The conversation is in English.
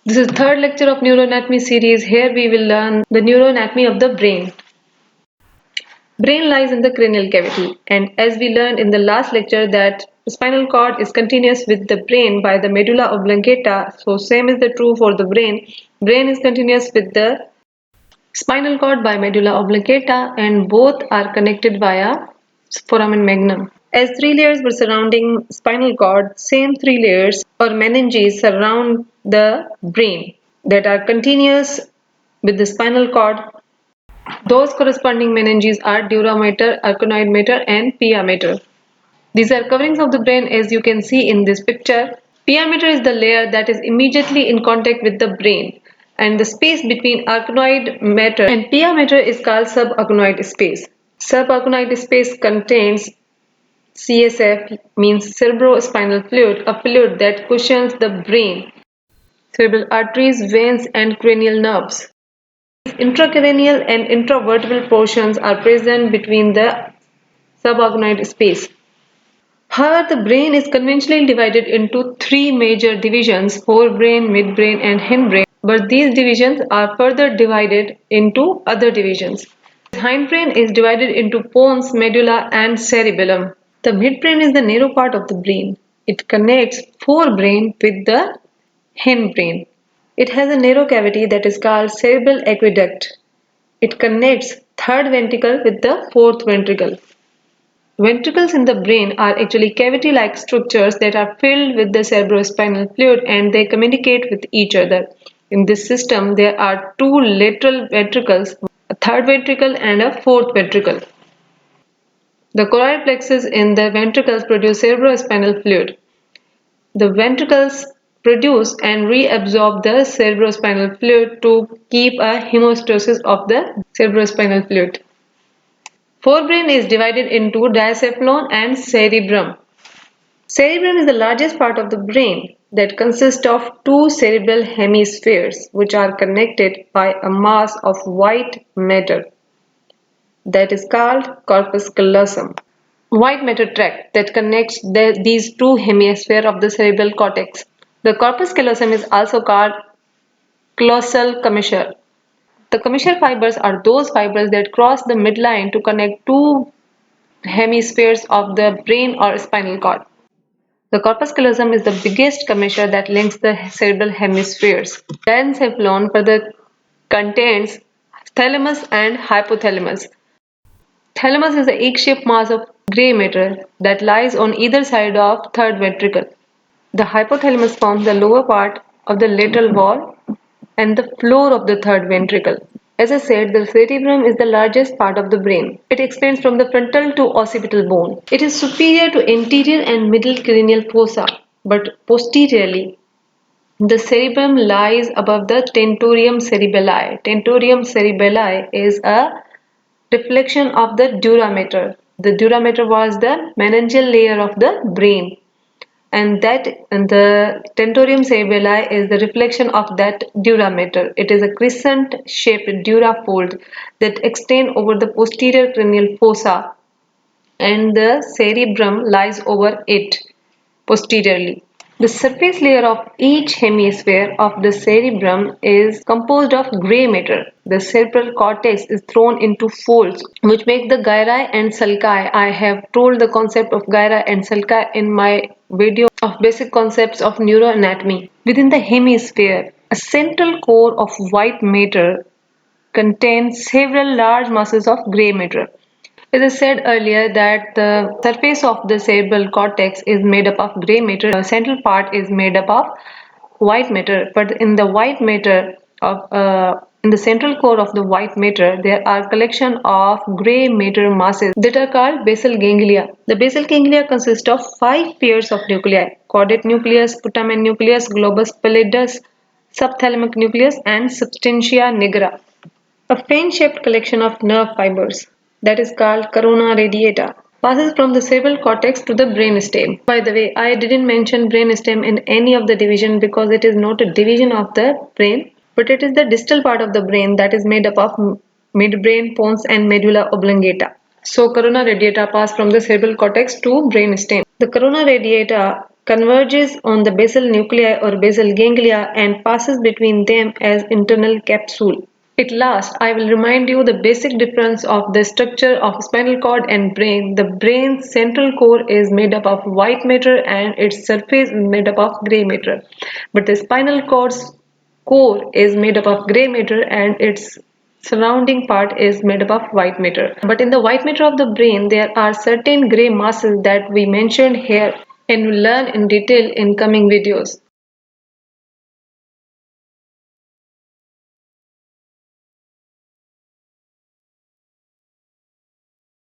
This is third lecture of neuroanatomy series. Here we will learn the neuroanatomy of the brain. Brain lies in the cranial cavity, and as we learned in the last lecture that spinal cord is continuous with the brain by the medulla oblongata, so same is the true for the brain. Brain is continuous with the spinal cord by medulla oblongata and both are connected via foramen magnum. As three layers were surrounding spinal cord, same three layers or meninges surround the brain that are continuous with the spinal cord. Those corresponding meninges are dura mater, arachnoid mater and pia mater. These are coverings of the brain as you can see in this picture. Pia mater is the layer that is immediately in contact with the brain, and the space between arachnoid mater and pia mater is called subarachnoid space. Subarachnoid space contains CSF, means cerebrospinal fluid, a fluid that cushions the brain, cerebral arteries, veins and cranial nerves. Intracranial and intravertebral portions are present between the subarachnoid space. However, the brain is conventionally divided into three major divisions: forebrain, midbrain, and hindbrain. But these divisions are further divided into other divisions. Hindbrain is divided into pons, medulla, and cerebellum. The midbrain is the narrow part of the brain. It connects forebrain with the hindbrain. It has a narrow cavity that is called cerebral aqueduct. It connects third ventricle with the fourth ventricle. Ventricles in the brain are actually cavity-like structures that are filled with the cerebrospinal fluid and they communicate with each other. In this system, there are two lateral ventricles, a third ventricle and a fourth ventricle. The choroid plexus in the ventricles produce cerebrospinal fluid. The ventricles produce and reabsorb the cerebrospinal fluid to keep a hemostasis of the cerebrospinal fluid. Forebrain is divided into diencephalon and cerebrum. Cerebrum is the largest part of the brain that consists of two cerebral hemispheres which are connected by a mass of white matter that is called corpus callosum. White matter tract that connects these two hemispheres of the cerebral cortex. The corpus callosum is also called callosal commissure. The commissure fibers are those fibers that cross the midline to connect two hemispheres of the brain or spinal cord. The corpus callosum is the biggest commissure that links the cerebral hemispheres. Diencephalon further contains thalamus and hypothalamus. Thalamus is the egg-shaped mass of grey matter that lies on either side of third ventricle. The hypothalamus forms the lower part of the lateral wall and the floor of the third ventricle. As I said, the cerebrum is the largest part of the brain. It extends from the frontal to occipital bone. It is superior to anterior and middle cranial fossa, but posteriorly. The cerebrum lies above the tentorium cerebelli. Tentorium cerebelli is a reflection of the dura mater. The dura mater was the meningeal layer of the brain, and the tentorium cerebelli is the reflection of that dura mater. It is a crescent-shaped dura fold that extends over the posterior cranial fossa, and the cerebrum lies over it posteriorly. The surface layer of each hemisphere of the cerebrum is composed of grey matter. The cerebral cortex is thrown into folds which make the gyri and sulci. I have told the concept of gyri and sulci in my video of basic concepts of neuroanatomy. Within the hemisphere, a central core of white matter contains several large masses of grey matter. As I said earlier that the surface of the cerebral cortex is made up of grey matter. The central part is made up of white matter. But in the white matter in the central core of the white matter, there are collection of grey matter masses that are called basal ganglia. The basal ganglia consist of 5 pairs of nuclei: caudate nucleus, putamen nucleus, globus pallidus, subthalamic nucleus, and substantia nigra. A fan-shaped collection of nerve fibers that is called corona radiata passes from the cerebral cortex to the brainstem. By the way, I didn't mention brainstem in any of the division because it is not a division of the brain, but it is the distal part of the brain that is made up of midbrain, pons and medulla oblongata. So corona radiata pass from the cerebral cortex to brainstem. The corona radiata converges on the basal nuclei or basal ganglia and passes between them as internal capsule. At last, I will remind you the basic difference of the structure of spinal cord and brain. The brain's central core is made up of white matter and its surface is made up of gray matter. But the spinal cord's core is made up of gray matter and its surrounding part is made up of white matter. But in the white matter of the brain, there are certain gray masses that we mentioned here and will learn in detail in coming videos.